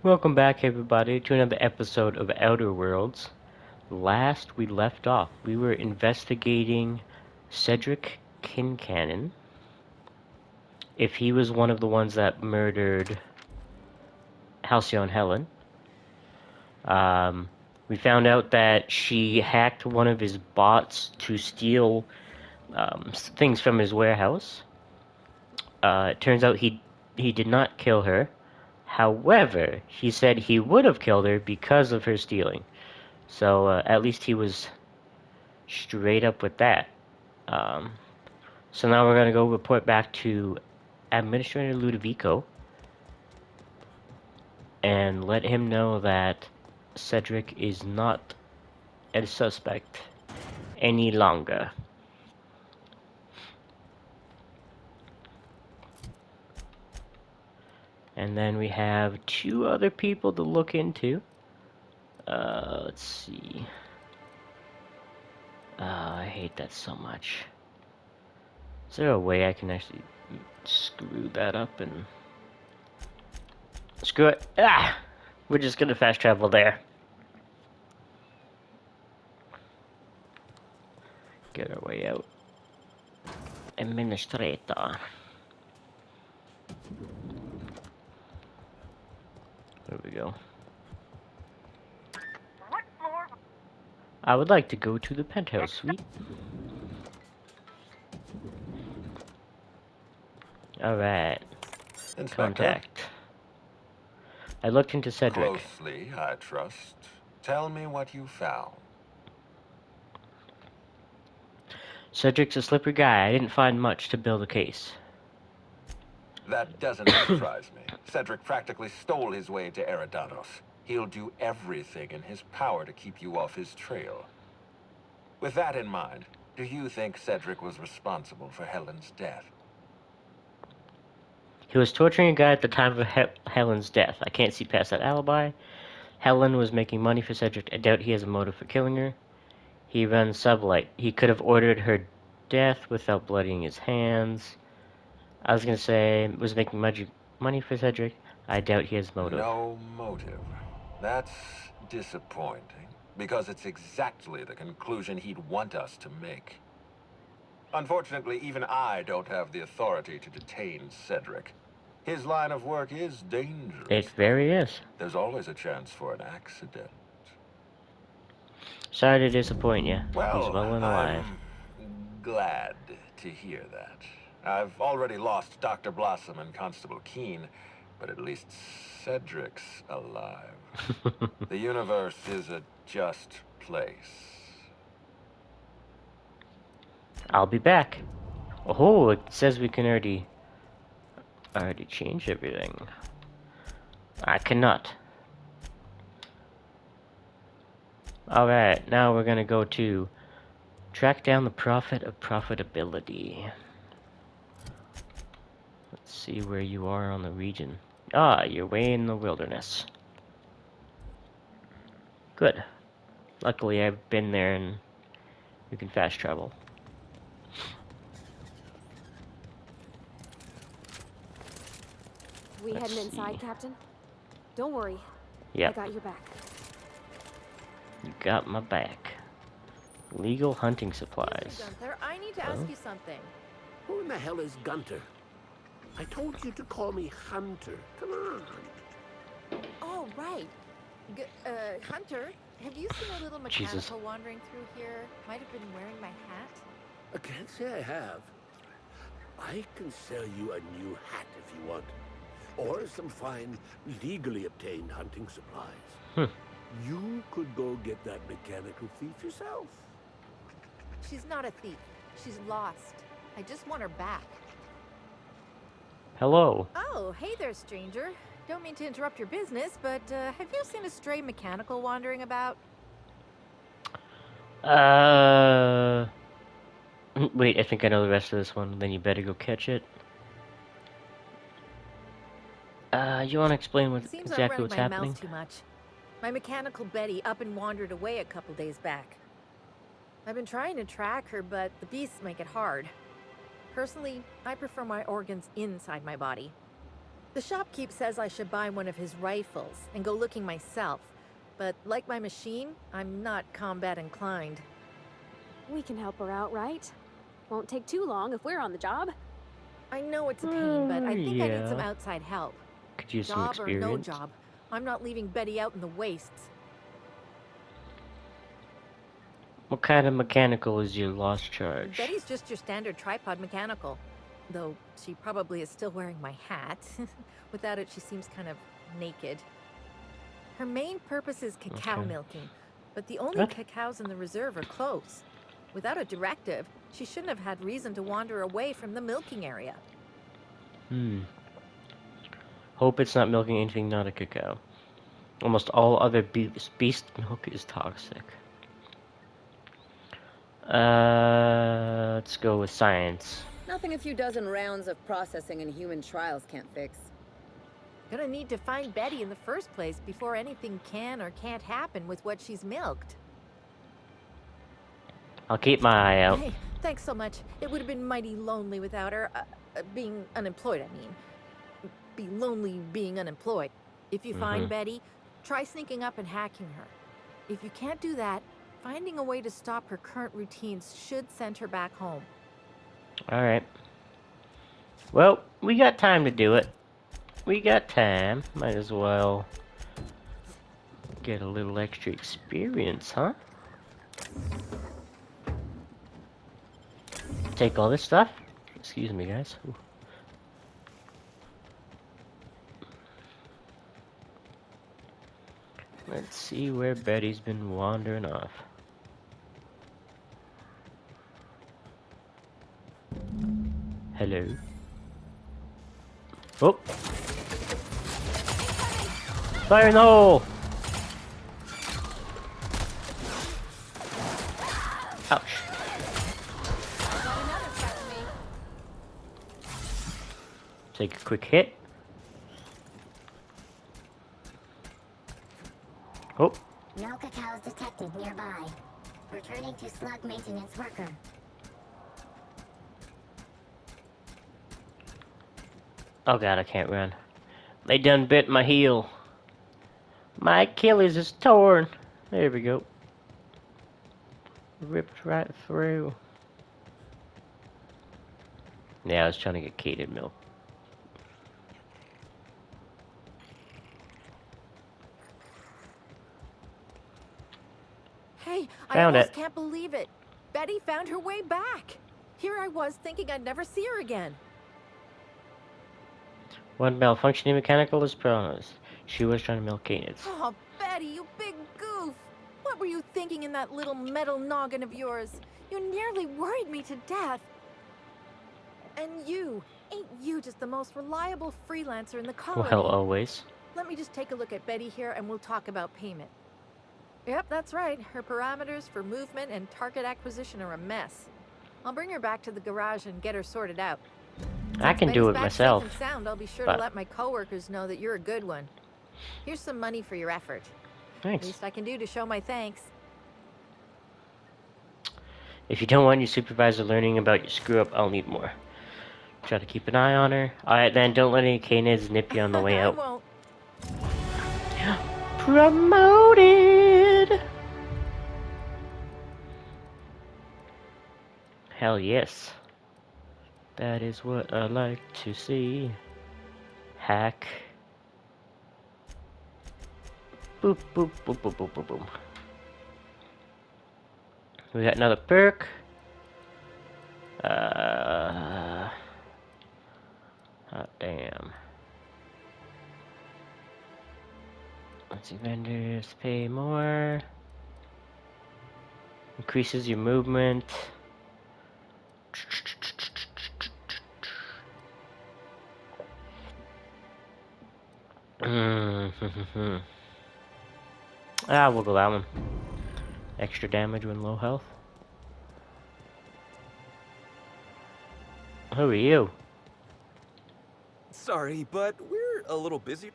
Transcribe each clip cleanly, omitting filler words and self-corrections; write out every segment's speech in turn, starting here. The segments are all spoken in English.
Welcome back, everybody, to another episode of Outer Worlds. Last we left off, we were investigating Cedric Kincannon. If he was one of the ones that murdered Halcyon Helen. Um, we found out that she hacked one of his bots to steal things from his warehouse. It turns out he did not kill her. However, he said he would have killed her because of her stealing. So at least he was straight up with that. Um, so now we're gonna go report back to Administrator Ludovico and let him know that Cedric is not a suspect any longer. And then we have two other people to look into. Let's see. I hate that so much. Is there a way I can actually screw that up and screw it? Ah! We're just gonna fast travel there. Get our way out. Administrator. There we go. I would like to go to the penthouse suite. Alright. Inspector? Contact. I looked into Cedric. Closely, I trust. Tell me what you found. Cedric's a slippery guy. I didn't find much to build a case. That doesn't surprise me. Cedric practically stole his way to Eridanos. He'll do everything in his power to keep you off his trail. With that in mind, do you think Cedric was responsible for Helen's death? He was torturing a guy at the time of Helen's death. I can't see past that alibi. Helen was making money for Cedric. I doubt he has a motive for killing her. He runs Sublight. He could have ordered her death without bloodying his hands. I was gonna say, was making money for Cedric. I doubt he has motive. No motive. That's disappointing, because it's exactly the conclusion he'd want us to make. Unfortunately, even I don't have the authority to detain Cedric. His line of work is dangerous. It very is. There's always a chance for an accident. Sorry to disappoint you. Well, He's well and alive. I'm glad to hear that. I've already lost Dr. Blossom and Constable Keene, but at least Cedric's alive. The universe is a just place. I'll be back. Oh, it says we can already change everything. I cannot. Alright, now we're gonna go to track down the prophet of profitability. Let's see where you are on the region. Ah, you're way in the wilderness. Good. Luckily, I've been there and you can fast travel. We Let's heading inside, see. Captain? Don't worry. Yep. I got your back. You got my back. Legal hunting supplies. Listen, Gunther, I need to ask you something. Who in the hell is Gunter? I told you to call me Hunter. Come on. Oh, right. Hunter, have you seen a little mechanical Jesus. wandering through here? Might have been wearing my hat. I can't say I have. I can sell you a new hat if you want. Or some fine, legally obtained hunting supplies. You could go get that mechanical thief yourself. She's not a thief. She's lost. I just want her back. Hello. Oh, hey there, stranger. Don't mean to interrupt your business, but have you seen a stray mechanical wandering about? Wait, I think I know the rest of this one. Then you better go catch it. You want to explain what Seems I'm exactly running what's my happening? mouth too much. My mechanical Betty up and wandered away a couple days back. I've been trying to track her, but the beasts make it hard. Personally, I prefer my organs inside my body. The shopkeep says I should buy one of his rifles and go looking myself. But like my machine, I'm not combat inclined. We can help her out, right? Won't take too long if we're on the job. I know it's a pain, but I think I need some Yeah. outside help. Could use some Job or no experience. job, I'm not leaving Betty out in the wastes. What kind of mechanical is your lost charge? Betty's just your standard tripod mechanical. Though she probably is still wearing my hat. Without it, she seems kind of naked. Her main purpose is cacao Okay. milking, but the only What? cacaos in the reserve are close. Without a directive, she shouldn't have had reason to wander away from the milking area. Hope it's not milking anything not a cacao. Almost all other beast milk is toxic. Let's go with science. Nothing a few dozen rounds of processing and human trials can't fix. Gonna need to find Betty in the first place before anything can or can't happen with what she's milked. I'll keep my eye out. Hey, thanks so much. It would have been mighty lonely without her. Being unemployed, I mean. Be lonely being unemployed. If you find Betty, try sneaking up and hacking her. If you can't do that, finding a way to stop her current routines should send her back home. Alright. Well, we got time to do it. We got time. Might as well get a little extra experience, huh? Take all this stuff. Excuse me, guys. Ooh. Let's see where Betty's been wandering off. Hello. Oh! Fire in the hole! Ouch. Take a quick hit. Oh, No cacaos detected nearby. Returning to slug maintenance worker. oh god, I can't run. They done bit my heel. My Achilles is torn. There we go. Ripped right through. Yeah, I was trying to get catered milk. Hey, I Found almost it. can't believe it. Betty found her way back. Here I was thinking I'd never see her again. One malfunctioning mechanical is promised. She was trying to milk canids. Oh, Betty, you big goof! What were you thinking in that little metal noggin of yours? You nearly worried me to death. And ain't you just the most reliable freelancer in the colony? Well, always. Let me just take a look at Betty here and we'll talk about payment. Yep, that's right. Her parameters for movement and target acquisition are a mess. I'll bring her back to the garage and get her sorted out. I can do it myself. Safe and sound, I'll be sure but- to let my coworkers know that you're a good one. Here's some money for your effort. Thanks. Least I can do to show my thanks. If you don't want your supervisor learning about your screw up, I'll need more. Try to keep an eye on her. Alright then, don't let any canids nip you on the way I out. won't. Promoted! Hell yes. That is what I like to see. Hack. Boop, boop, boop, boop, boop, boop, boop. We got another perk. Hot damn. Let's see, vendors pay more. Increases your movement. We'll go that one. Extra damage when low health. Who are you? Sorry, but we're a little busy.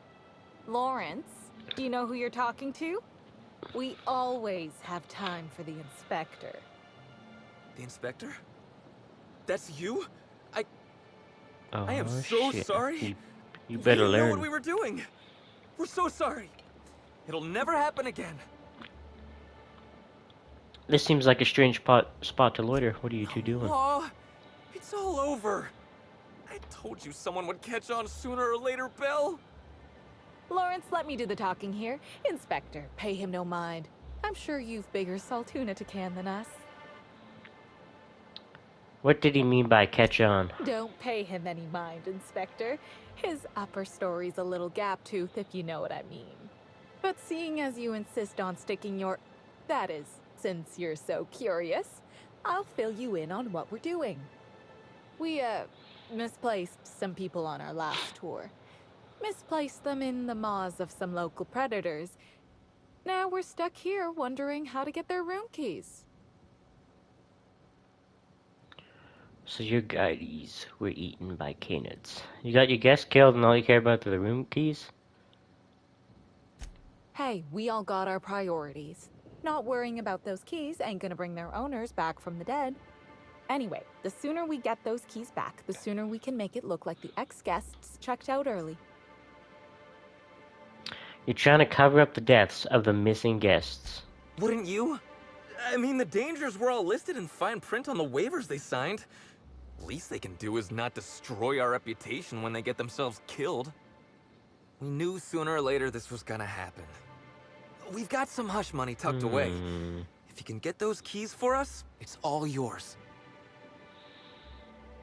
Lawrence, do you know who you're talking to? We always have time for the inspector. The inspector? That's you? Oh, I am so shit. sorry. He You better we didn't know what learn. we were doing. We're so sorry. It'll never happen again. This seems like a strange spot to loiter. What are you two doing? Aw, it's all over. I told you someone would catch on sooner or later, Belle. Lawrence, let me do the talking here. Inspector, pay him no mind. I'm sure you've bigger Saltuna to can than us. What did he mean by catch on? Don't pay him any mind, Inspector. His upper story's a little gap-toothed, if you know what I mean. But seeing as you insist on sticking your... That is, since you're so curious, I'll fill you in on what we're doing. We, misplaced some people on our last tour. Misplaced them in the maws of some local predators. Now we're stuck here wondering how to get their room keys. So your guides were eaten by canids. You got your guests killed and all you care about are the room keys? Hey, we all got our priorities. Not worrying about those keys ain't gonna bring their owners back from the dead. Anyway, the sooner we get those keys back, the sooner we can make it look like the ex-guests checked out early. You're trying to cover up the deaths of the missing guests. Wouldn't you? I mean, the dangers were all listed in fine print on the waivers they signed. Least they can do is not destroy our reputation when they get themselves killed. We knew sooner or later this was gonna happen. We've got some hush money tucked away. If you can get those keys for us, it's all yours.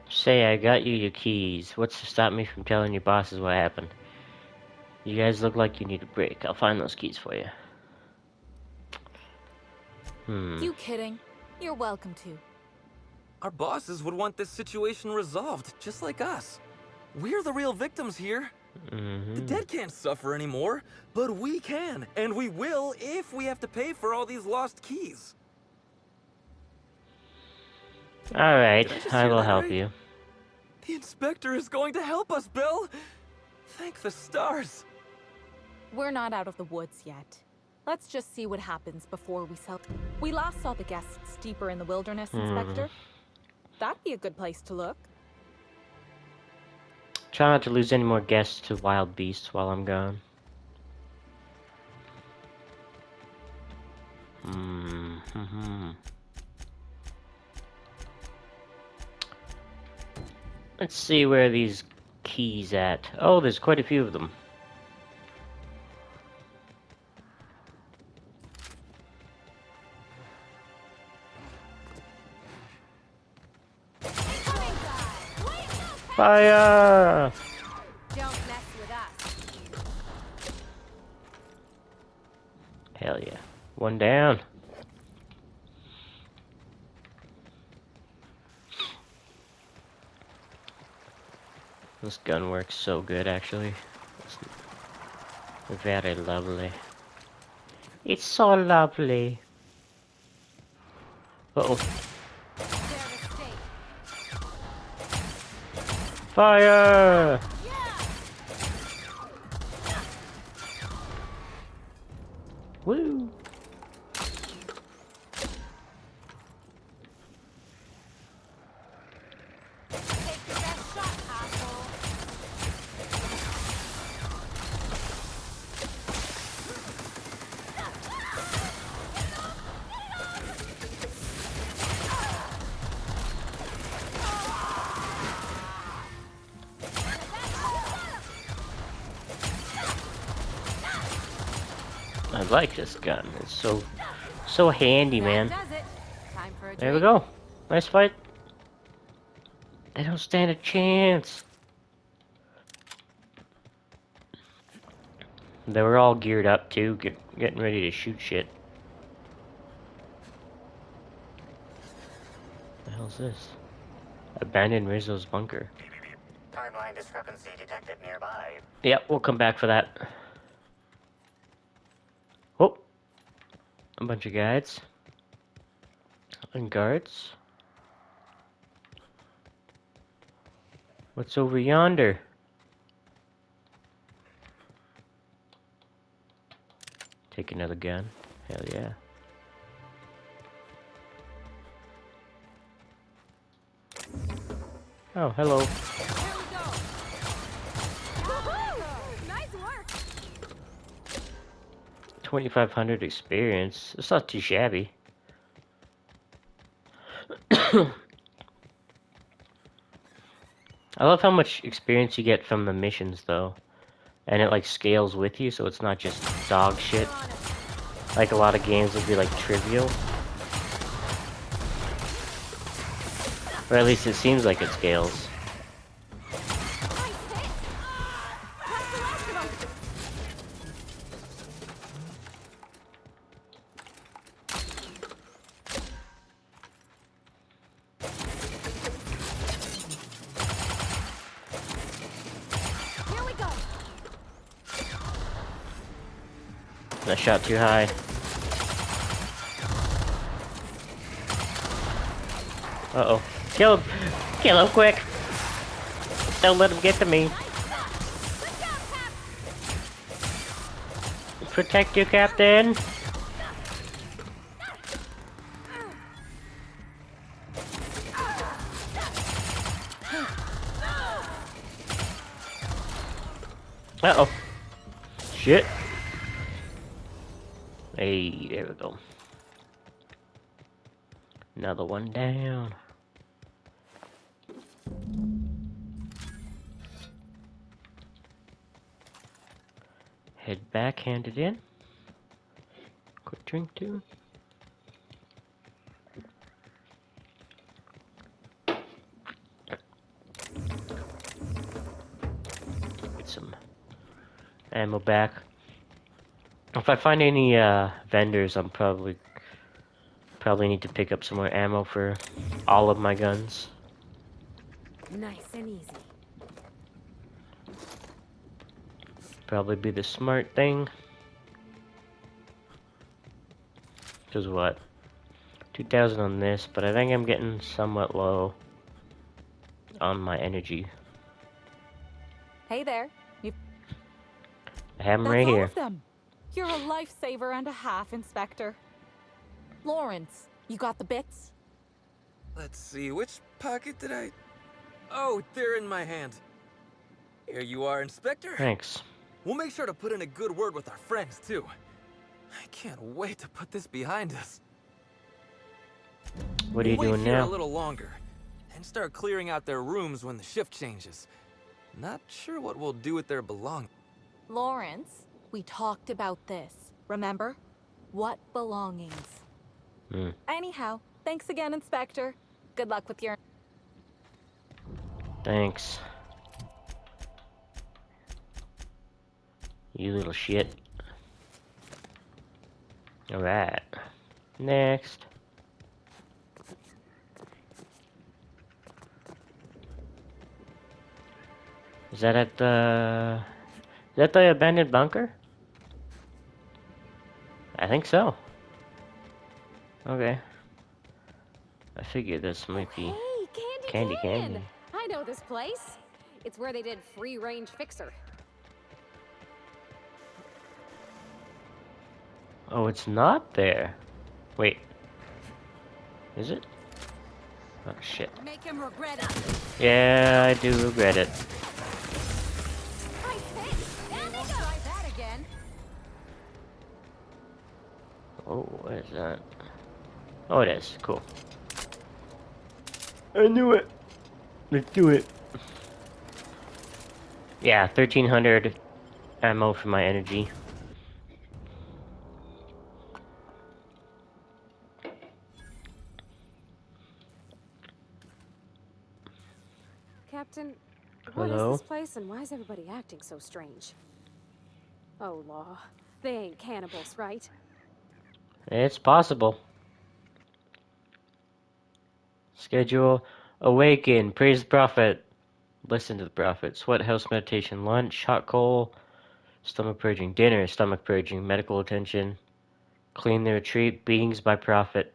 Say, I got you your keys. What's to stop me from telling your bosses what happened? You guys look like you need a break. I'll find those keys for you. You kidding? You're welcome to. Our bosses would want this situation resolved, just like us. We're the real victims here. The dead can't suffer anymore, but we can, and we will if we have to pay for all these lost keys. Alright, Did I just I hear will that help right? you. The inspector is going to help us, Bill! Thank the stars. We're not out of the woods yet. Let's just see what happens before we sell. We last saw the guests deeper in the wilderness, Inspector. That'd be a good place to look. Try not to lose any more guests to wild beasts while I'm gone. Let's see where these keys at. Oh, there's quite a few of them. Fire! Don't mess with us. Hell yeah. One down. This gun works so good, actually. It's very lovely. It's so lovely. Uh-oh. Fire! Woo! I like this gun. It's so handy, man. That does it. Time for a There we drink. go. Nice fight. They don't stand a chance. They were all geared up too, getting ready to shoot shit. What the hell's this? Abandoned Rizzo's bunker. Timeline discrepancy detected nearby. Yep, we'll come back for that. Oh, a bunch of guides and guards. What's over yonder? Take another gun. Hell yeah. Oh, hello. Here we go. 2,500 experience. It's not too shabby. I love how much experience you get from the missions, though. And it, like, scales with you, so it's not just dog shit. Like, a lot of games would be, like, trivial. Or at least it seems like it scales. I shot too high. Uh-oh. Kill him! Kill him quick! Don't let him get to me. Protect you, Captain! Uh-oh. Shit. Hey, there we go. Another one down. Head back, hand it in. Quick drink too. Get some ammo back. If I find any vendors, I'm probably need to pick up some more ammo for all of my guns. Nice and easy. Probably be the smart thing. Cause what? 2,000 on this, but I think I'm getting somewhat low on my energy. Hey there. I have them That's right all here. of them. You're a lifesaver and a half, Inspector. Lawrence, you got the bits? Let's see, which pocket did I... Oh, they're in my hand. Here you are, Inspector. Thanks. We'll make sure to put in a good word with our friends, too. I can't wait to put this behind us. What are you We'll doing wait here now? a little longer, and start clearing out their rooms when the shift changes. Not sure what we'll do with their belongings. Lawrence, we talked about this. Remember? What belongings? Anyhow, thanks again, Inspector. Good luck with your... Thanks. You little shit. Alright. Next. Is that at the... Is that the abandoned bunker? I think so. Okay. I figured this might be Hey, Candy Canyon! Canyon. I know this place. It's where they did Free Range Fixer. Oh, it's not there. Wait. Is it? Oh, shit. Make him regret it. Yeah, I do regret it. Try that again. Oh, what is that? Oh, it is. Cool. I knew it. Let's do it. Yeah, 1,300 ammo for my energy. Captain, what is Hello? this place and why is everybody acting so strange? Oh, law. They ain't cannibals, right? It's possible. Schedule. Awaken. Praise the prophet. Listen to the prophet. Sweat house meditation. Lunch. Hot coal. Stomach purging. Dinner. Stomach purging. Medical attention. Clean the retreat. Beatings by prophet.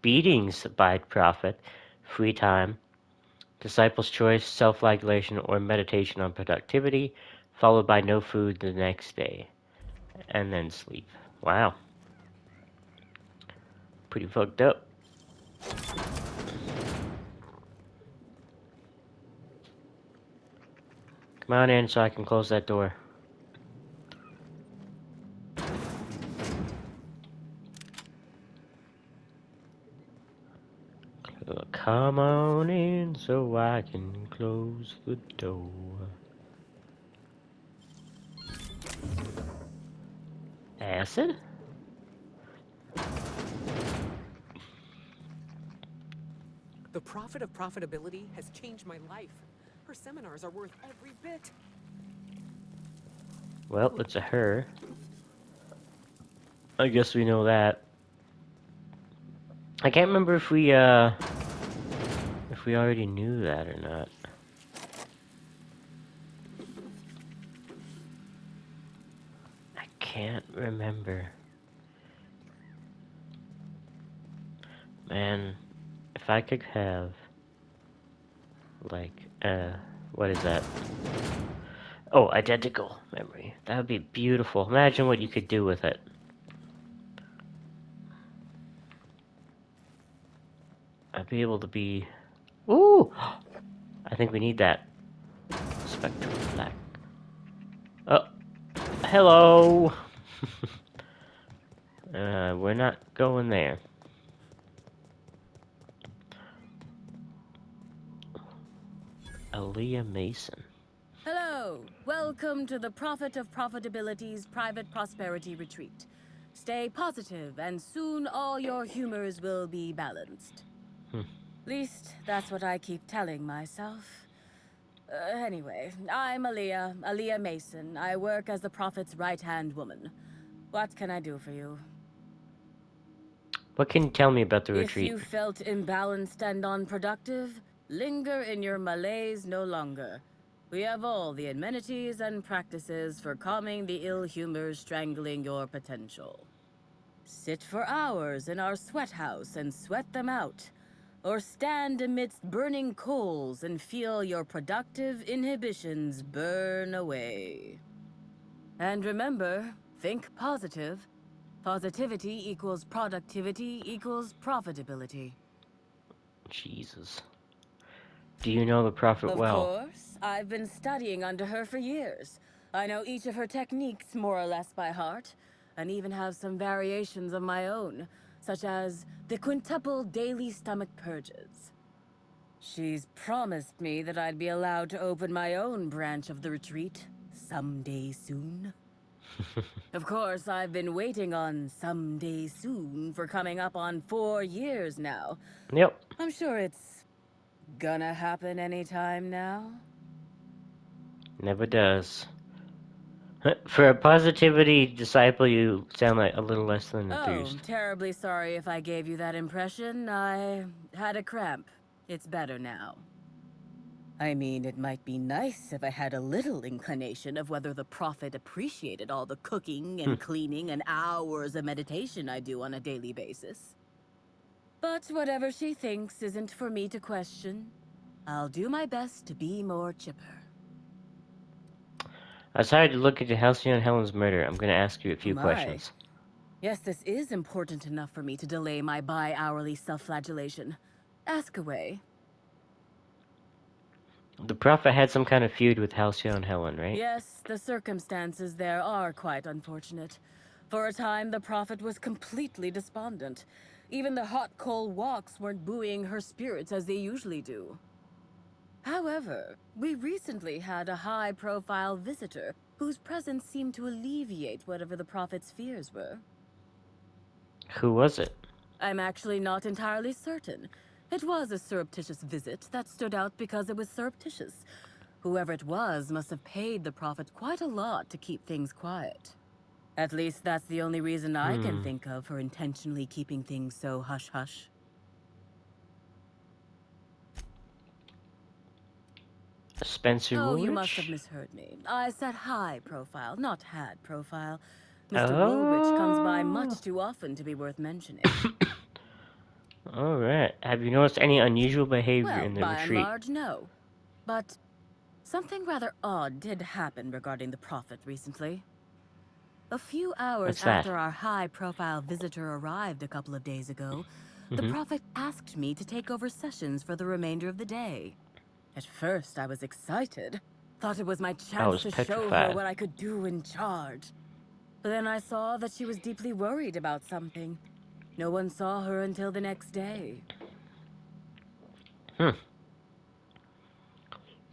Beatings by prophet. Free time. Disciple's choice. Self-flagellation or meditation on productivity. Followed by no food the next day. And then sleep. Wow. Pretty fucked up. Come on in so I can close that door. Come on in so I can close the door. Acid? The Prophet of Profitability has changed my life. Her seminars are worth every bit. Well, it's a her. I guess we know that. I can't remember if we already knew that or not. I can't remember. Man, if I could have, like, what is that? Oh, identical memory. That would be beautiful. Imagine what you could do with it. I'd be able to be... Ooh! I think we need that. Spectrum black. Oh, hello! We're not going there. Aaliyah Mason. Hello! Welcome to the Prophet of Profitability's Private Prosperity Retreat. Stay positive, and soon all your humors will be balanced. Least, that's what I keep telling myself. Anyway, I'm Aaliyah Mason. I work as the Prophet's right-hand woman. What can I do for you? What can you tell me about the retreat? If you felt imbalanced and unproductive, linger in your malaise no longer. We have all the amenities and practices for calming the ill humors strangling your potential. Sit for hours in our sweat house and sweat them out. Or stand amidst burning coals and feel your productive inhibitions burn away. And remember, think positive. Positivity equals productivity equals profitability. Jesus. Do you know the Prophet well? Of course. I've been studying under her for years. I know each of her techniques more or less by heart, and even have some variations of my own, such as the quintuple daily stomach purges. She's promised me that I'd be allowed to open my own branch of the retreat someday soon. Of course, I've been waiting on someday soon for coming up on 4 years now. Yep. I'm sure it's gonna happen anytime now. Never does. For a positivity disciple, you sound like a little less than Oh, enthused. terribly sorry if I gave you that impression. I had a cramp. It's better now. I mean, it might be nice if I had a little inclination of whether the Prophet appreciated all the cooking and cleaning and hours of meditation I do on a daily basis. But whatever she thinks isn't for me to question. I'll do my best to be more chipper. I decided to look into Halcyon Helen's murder. I'm going to ask you a few questions. Yes, this is important enough for me to delay my bi-hourly self-flagellation. Ask away. The Prophet had some kind of feud with Halcyon Helen, right? Yes, the circumstances there are quite unfortunate. For a time, the Prophet was completely despondent. Even the hot coal walks weren't buoying her spirits as they usually do. However, we recently had a high-profile visitor whose presence seemed to alleviate whatever the Prophet's fears were. Who was it? I'm actually not entirely certain. It was a surreptitious visit that stood out because it was surreptitious. Whoever it was must have paid the Prophet quite a lot to keep things quiet. At least that's the only reason I can think of for intentionally keeping things so hush-hush. Spencer Oh, Woolrich? you must have misheard me. I said high profile, not had profile. Mr. Woolrich comes by much too often to be worth mentioning. Alright. Have you noticed any unusual behavior in the By retreat? and large, no. But something rather odd did happen regarding the Prophet recently. A few hours What's that? after our high-profile visitor arrived a couple of days ago, the Prophet asked me to take over sessions for the remainder of the day. At first, I was excited. Thought it was my chance to show her what I could do in charge. But then I saw that she was deeply worried about something. No one saw her until the next day. Hmm.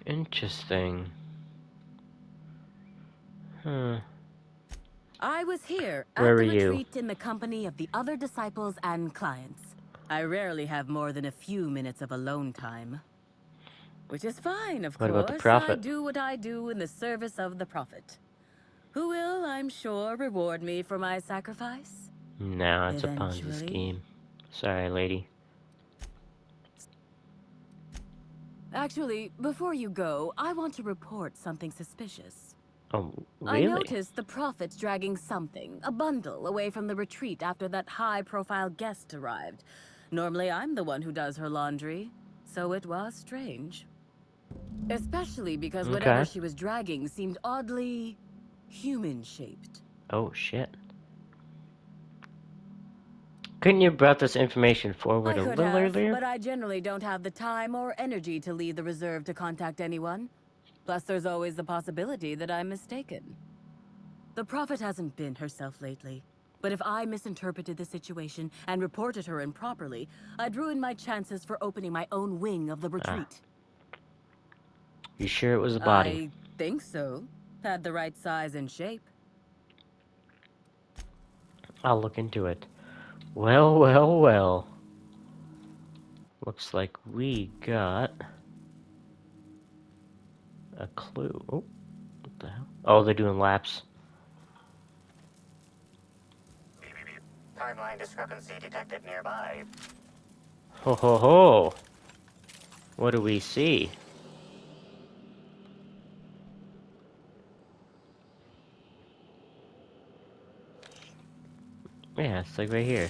Interesting. Huh. I was here Where at were the you? retreat in the company of the other disciples and clients. I rarely have more than a few minutes of alone time. Which is fine, of What about the course. I prophet? do what I do in the service of the prophet, who will, I'm sure, reward me for my sacrifice. No, it's a Ponzi Eventually. scheme. Sorry, lady. Actually, before you go, I want to report something suspicious. Oh, I really? noticed the prophet dragging something, a bundle, away from the retreat after that high-profile guest arrived. Normally, I'm the one who does her laundry, so it was strange. Especially because whatever Okay. she was dragging seemed oddly human-shaped. Oh, shit. Couldn't you have brought this information forward I a could little have, earlier? but I generally don't have the time or energy to leave the reserve to contact anyone. Plus, there's always the possibility that I'm mistaken. The prophet hasn't been herself lately. But if I misinterpreted the situation and reported her improperly, I'd ruin my chances for opening my own wing of the retreat. You sure it was a body? I think so. Had the right size and shape. I'll look into it. Well, well, well. Looks like we got a clue. Oh, what the hell? Oh, they're doing laps. Timeline discrepancy detected nearby. Ho ho ho! What do we see? Yeah, it's like right here.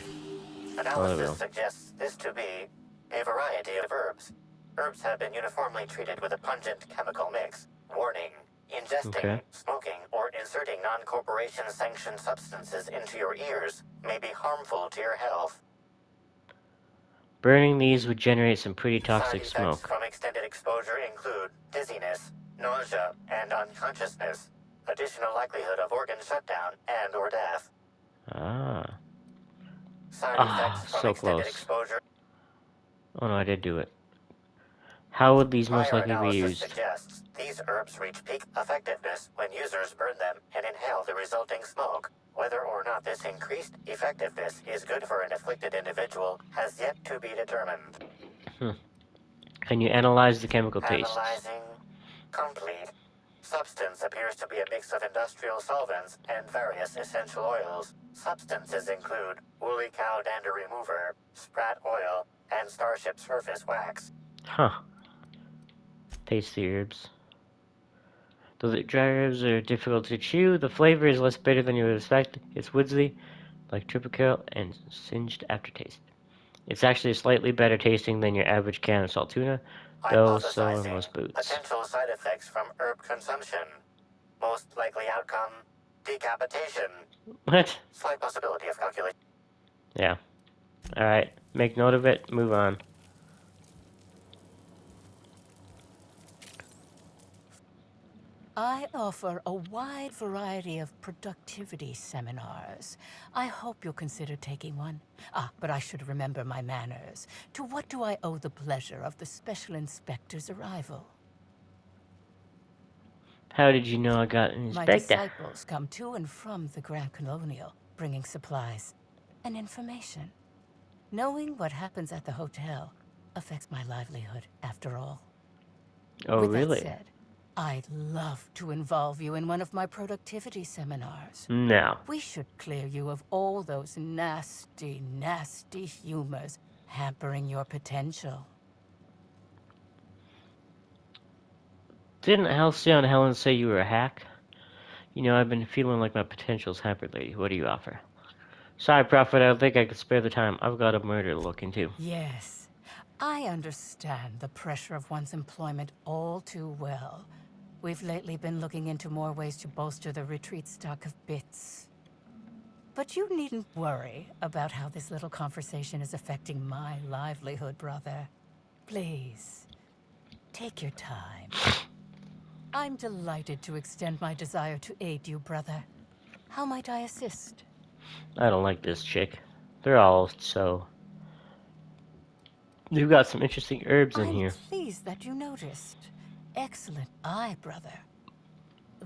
Analysis suggests this to be a variety of herbs. Herbs have been uniformly treated with a pungent chemical mix. Warning: ingesting, Okay. smoking, or inserting non-corporation sanctioned substances into your ears may be harmful to your health. Burning these would generate some pretty Side toxic effects smoke. from extended exposure include dizziness, nausea, and unconsciousness. Additional likelihood of organ shutdown and or death. Ah. Side Ah, effects from so extended close. exposure. Oh no, I did do it. How would these most Prior likely be analysis used? suggests these herbs reach peak effectiveness when users burn them and inhale the resulting smoke. Whether or not this increased effectiveness is good for an afflicted individual has yet to be determined. Can you analyze the chemical tastes? Analyzing complete. Substance appears to be a mix of industrial solvents and various essential oils. Substances include woolly cow dander remover, sprat oil, and starship surface wax. Huh. Taste the herbs. Though the dry herbs are difficult to chew, the flavor is less bitter than you would expect. It's woodsy, like tripical, and singed aftertaste. It's actually slightly better tasting than your average can of salt tuna, though so are Hypothesizing most boots. potential side effects from herb consumption. Most likely outcome, decapitation. What? Slight possibility of calculation. Yeah. Alright, make note of it, move on. I offer a wide variety of productivity seminars. I hope you'll consider taking one. Ah, but I should remember my manners. To what do I owe the pleasure of the Special Inspector's arrival? How did you know I got an My inspector? disciples come to and from the Grand Colonial, bringing supplies and information. Knowing what happens at the hotel affects my livelihood, after all. Oh, With really? that said, I'd love to involve you in one of my productivity seminars. No. We should clear you of all those nasty, nasty humors hampering your potential. Didn't Halcyon Helen say you were a hack? You know, I've been feeling like my potential's hampered lately. What do you offer? Sorry, Prophet, I don't think I could spare the time. I've got a murder to look into. Yes, I understand the pressure of one's employment all too well. We've lately been looking into more ways to bolster the retreat stock of bits. But you needn't worry about how this little conversation is affecting my livelihood, brother. Please, take your time. I'm delighted to extend my desire to aid you, brother. How might I assist? I don't like this chick. They're all so You've got some interesting herbs in I'm here. pleased that you noticed. Excellent eye, brother.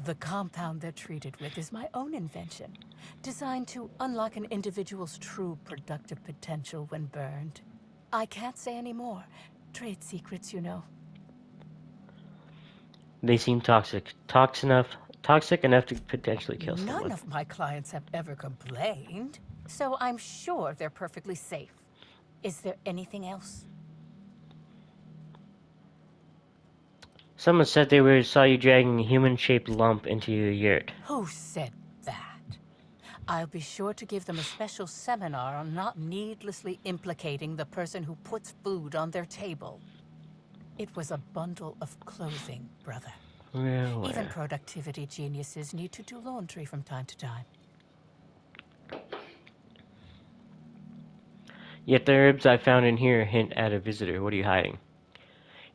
The compound they're treated with is my own invention, designed to unlock an individual's true productive potential when burned. I can't say any more. Trade secrets, you know. They seem toxic. Toxic enough to potentially kill None someone. of my clients have ever complained, so I'm sure they're perfectly safe. Is there anything else? Someone said they saw you dragging a human-shaped lump into your yurt. Who said that? I'll be sure to give them a special seminar on not needlessly implicating the person who puts food on their table. It was a bundle of clothing, brother. Well, Even productivity geniuses need to do laundry from time to time. Yet the herbs I found in here hint at a visitor. What are you hiding?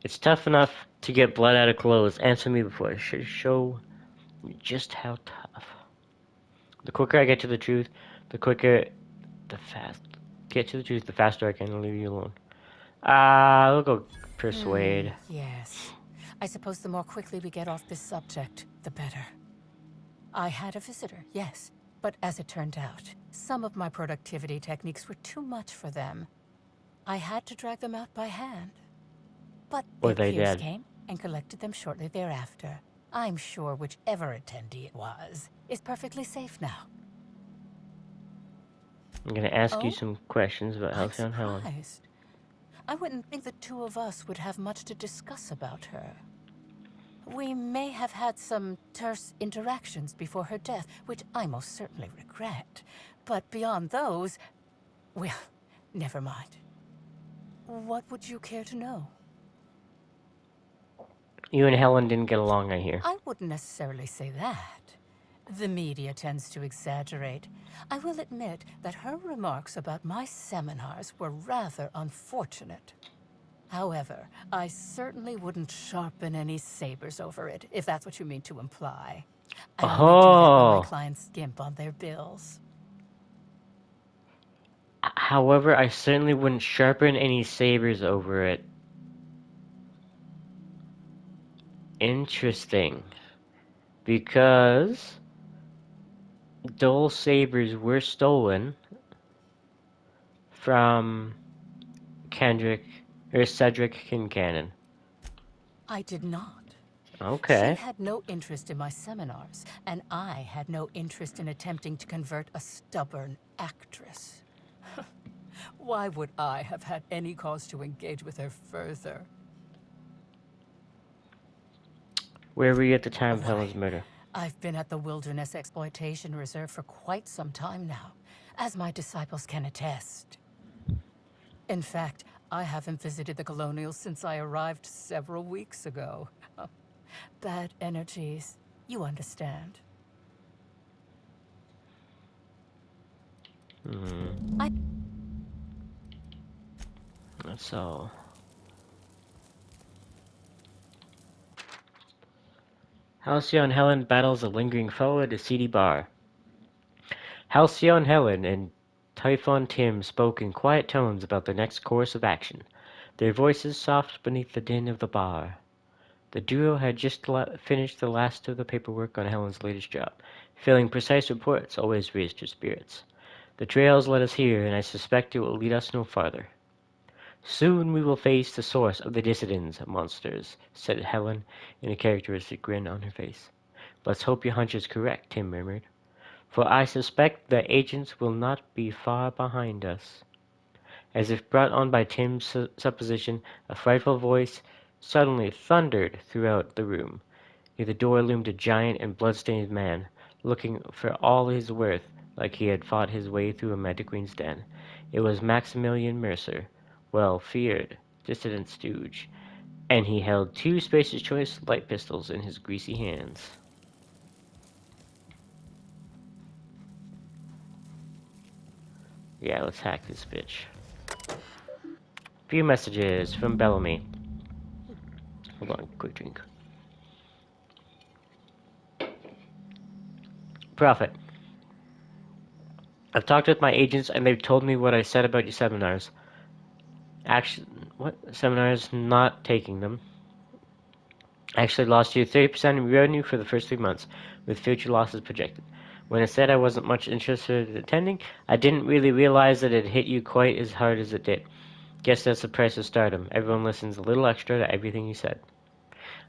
It's tough enough to get blood out of clothes. Answer me before I show you just how tough. The quicker I get to the truth, the faster I can leave you alone. We'll go persuade. Yes. I suppose the more quickly we get off this subject, the better. I had a visitor, yes. But as it turned out, some of my productivity techniques were too much for them. I had to drag them out by hand. But Were their they peers dead? came and collected them shortly thereafter. I'm sure whichever attendee it was is perfectly safe now. I'm gonna ask you Oh? some questions about I'm Halcyon Helen. surprised. I wouldn't think the two of us would have much to discuss about her. We may have had some terse interactions before her death, which I most certainly regret. But beyond those, well, never mind. What would you care to know? You and Helen didn't get along, I hear. I wouldn't necessarily say that. The media tends to exaggerate. I will admit that her remarks about my seminars were rather unfortunate. However, I certainly wouldn't sharpen any sabers over it, if that's what you mean to imply. I only do that when my clients skimp on their bills. However, I certainly wouldn't sharpen any sabers over it. Interesting. Because dull sabers were stolen from Cedric Kincannon. I did not. Okay. She had no interest in my seminars, and I had no interest in attempting to convert a stubborn actress. Why would I have had any cause to engage with her further? Where were you at the time of Helen's murder? I've been at the Wilderness Exploitation Reserve for quite some time now, as my disciples can attest. In fact, I haven't visited the Colonials since I arrived several weeks ago. Bad energies, you understand. That's all. Halcyon Helen battles a lingering foe at a seedy bar. Halcyon Helen and Typhon Tim spoke in quiet tones about their next course of action, their voices soft beneath the din of the bar. The duo had just finished the last of the paperwork on Helen's latest job. Feeling precise reports always raised her spirits. The trails led us here, and I suspect it will lead us no farther. Soon we will face the source of the Dissidents monsters, said Helen, in a characteristic grin on her face. Let's hope your hunch is correct, Tim murmured, for I suspect the agents will not be far behind us. As if brought on by Tim's supposition, a frightful voice suddenly thundered throughout the room. Near the door loomed a giant and blood-stained man, looking for all his worth like he had fought his way through a Magic Queen's den. It was Maximilian Mercer, well-feared dissident stooge, and he held 2 Spacer's Choice light pistols in his greasy hands. Yeah, let's hack this bitch. Few messages from Bellamy. Hold on, quick drink. Prophet. I've talked with my agents and they've told me what I said about your seminars. what? Seminars, not taking them. Actually lost you 30% in revenue for the first 3 months, with future losses projected. When I said I wasn't much interested in attending, I didn't really realize that it hit you quite as hard as it did. Guess that's the price of stardom. Everyone listens a little extra to everything you said.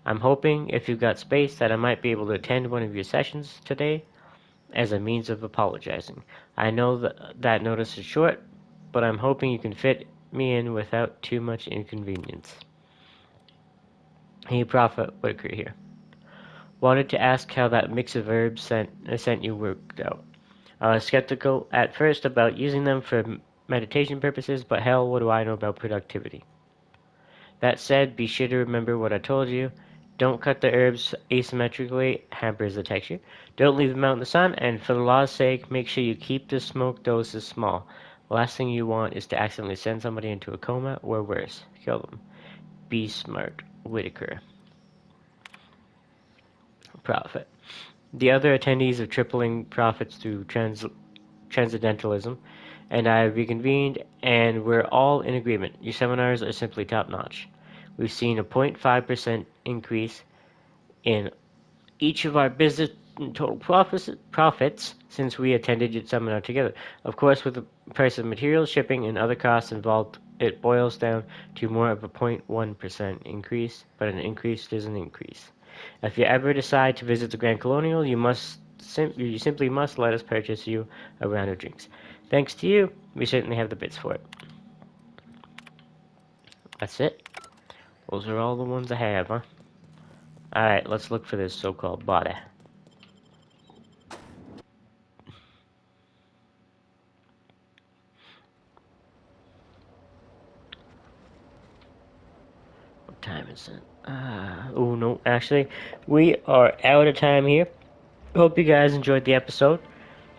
I'm hoping, if you've got space, that I might be able to attend one of your sessions today as a means of apologizing. I know that notice is short, but I'm hoping you can fit me in without too much inconvenience. Hey, Prophet Whitaker here. Wanted to ask how that mix of herbs sent you worked out. I was skeptical at first about using them for meditation purposes, but hell, what do I know about productivity? That said, be sure to remember what I told you. Don't cut the herbs asymmetrically, hampers the texture. Don't leave them out in the sun, and for the law's sake, make sure you keep the smoke doses small. The last thing you want is to accidentally send somebody into a coma, or worse, kill them. Be smart, Whitaker. Profit. The other attendees are tripling profits through transcendentalism, and I have reconvened, and we're all in agreement. Your seminars are simply top-notch. We've seen a 0.5% increase in each of our business and total profits since we attended your seminar together. Of course, with the price of materials, shipping, and other costs involved, it boils down to more of a 0.1% increase, but an increase is an increase. If you ever decide to visit the Grand Colonial, you simply must let us purchase you a round of drinks. Thanks to you, we certainly have the bits for it. That's it. Those are all the ones I have, huh? Alright, let's look for this so-called body. What time is it? Oh no, actually, we are out of time here. Hope you guys enjoyed the episode,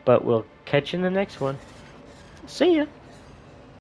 but we'll catch you in the next one. See ya!